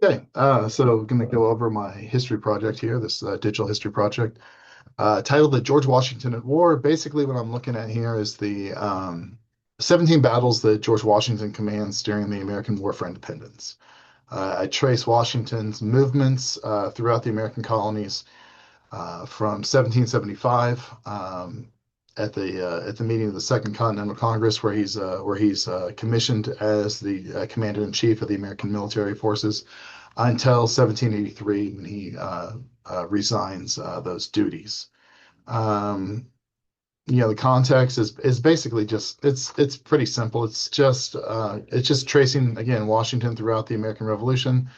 Okay, so I'm going to go over my history project here, this digital history project, titled "The George Washington at War." Basically, what I'm looking at here is the 17 battles that George Washington commands during the American War for Independence. I trace Washington's movements throughout the American colonies from 1775 at the meeting of the Second Continental Congress, where he's commissioned as the commander in chief of the American military forces until 1783 when he resigns those duties. Um, the context is basically just it's pretty simple. It's just tracing again Washington throughout the American Revolution.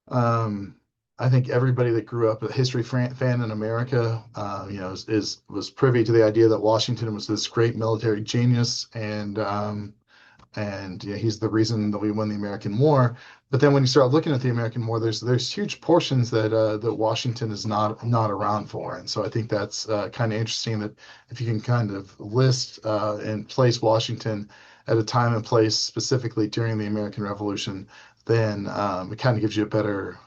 Um, I think everybody that grew up a history fan in America, was privy to the idea that Washington was this great military genius, and he's the reason that we won the American War. But then when you start looking at the American War, there's huge portions that Washington is not around for, and so I think that's kind of interesting that if you can kind of list and place Washington at a time and place specifically during the American Revolution, then it kind of gives you a better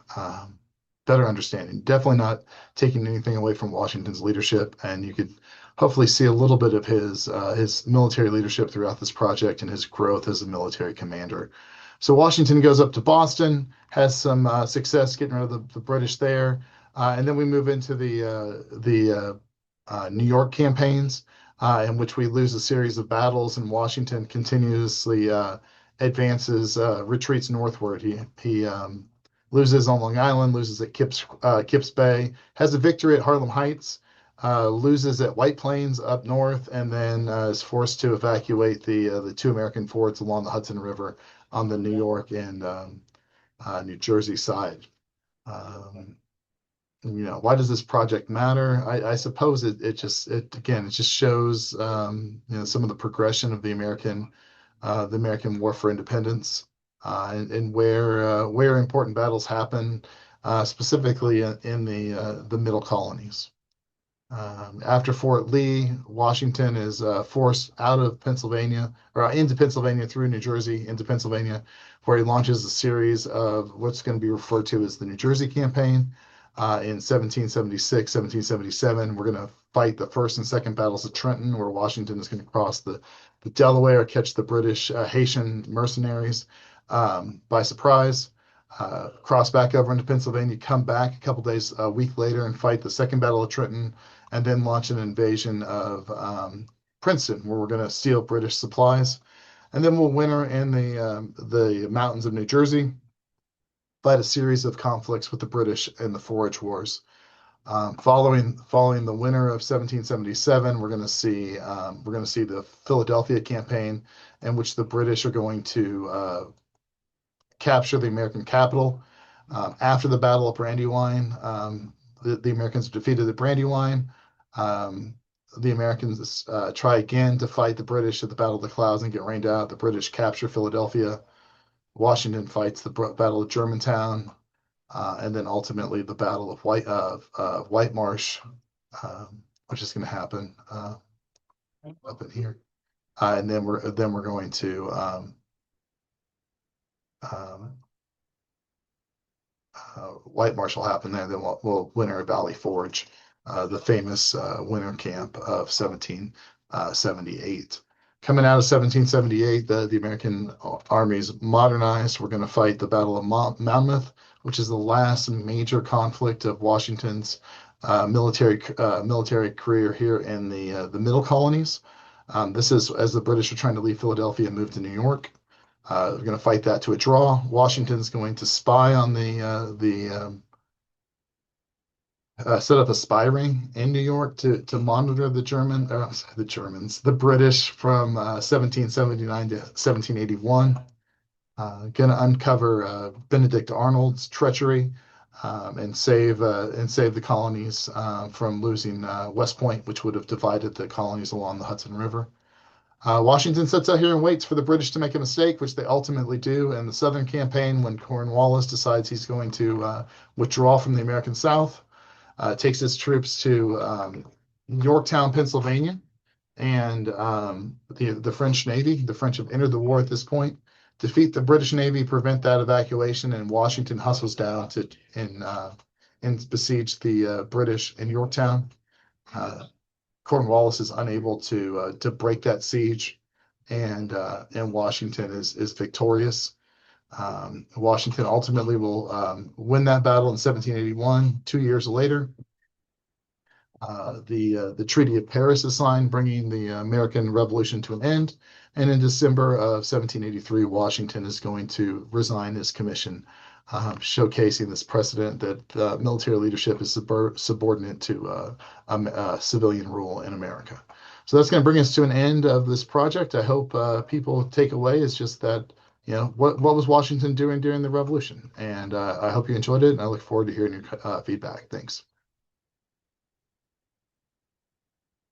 understanding. Definitely not taking anything away from Washington's leadership, and you could hopefully see a little bit of his military leadership throughout this project and his growth as a military commander. So Washington goes up to Boston, has some success getting rid of the British there, and then we move into the New York campaigns, in which we lose a series of battles, and Washington continuously advances, retreats northward. He loses on Long Island, loses at Kips Bay, has a victory at Harlem Heights, loses at White Plains up north, and then is forced to evacuate the two American forts along the Hudson River on the New York and New Jersey side. Um, why does this project matter? I suppose it just shows some of the progression of the American War for Independence, and where important battles happen, specifically in the middle colonies. After Fort Lee, Washington is forced out of Pennsylvania or into Pennsylvania through New Jersey into Pennsylvania, where he launches a series of what's going to be referred to as the New Jersey Campaign. In 1776, 1777, we're going to fight the first and second battles of Trenton, where Washington is going to cross the Delaware, catch the British Haitian mercenaries by surprise, cross back over into Pennsylvania, come back a couple days, a week later, and fight the second battle of Trenton, and then launch an invasion of Princeton, where we're going to steal British supplies. And then we'll winter in the mountains of New Jersey, fight a series of conflicts with the British in the Forage Wars. Following the winter of 1777, we're going to see the Philadelphia campaign, in which the British are going to capture the American capital. After the Battle of Brandywine, the Americans defeated the Brandywine. Um, the Americans try again to fight the British at the Battle of the Clouds and get rained out. The British capture Philadelphia. Washington fights the Battle of Germantown, and then ultimately the Battle of White Marsh, which is going to happen up in here. And then we're going to um, White Marsh will happen there. Then we'll winter at Valley Forge, the famous winter camp of 1778. Coming out of 1778, the American armies modernized. We're going to fight the Battle of Monmouth, which is the last major conflict of Washington's military career here in the Middle Colonies. This is as the British are trying to leave Philadelphia and move to New York. We're going to fight that to a draw. Washington's going to spy on set up a spy ring in New York to monitor the British from 1779 to 1781. Going to uncover Benedict Arnold's treachery, and save the colonies from losing West Point, which would have divided the colonies along the Hudson River. Washington sits out here and waits for the British to make a mistake, which they ultimately do in the Southern campaign when Cornwallis decides he's going to withdraw from the American South, takes his troops to Yorktown, Pennsylvania, and the French Navy. The French have entered the war at this point. defeat the British Navy, prevent that evacuation, and Washington hustles down to and besiege the British in Yorktown. Cornwallis is unable to break that siege, and Washington is victorious. Washington ultimately will win that battle in 1781. 2 years later, the Treaty of Paris is signed, bringing the American Revolution to an end. And in December of 1783, Washington is going to resign his commission, showcasing this precedent that military leadership is subordinate to civilian rule in America. So that's going to bring us to an end of this project. I hope people take away is just that, what was Washington doing during the Revolution? And I hope you enjoyed it, and I look forward to hearing your feedback. Thanks.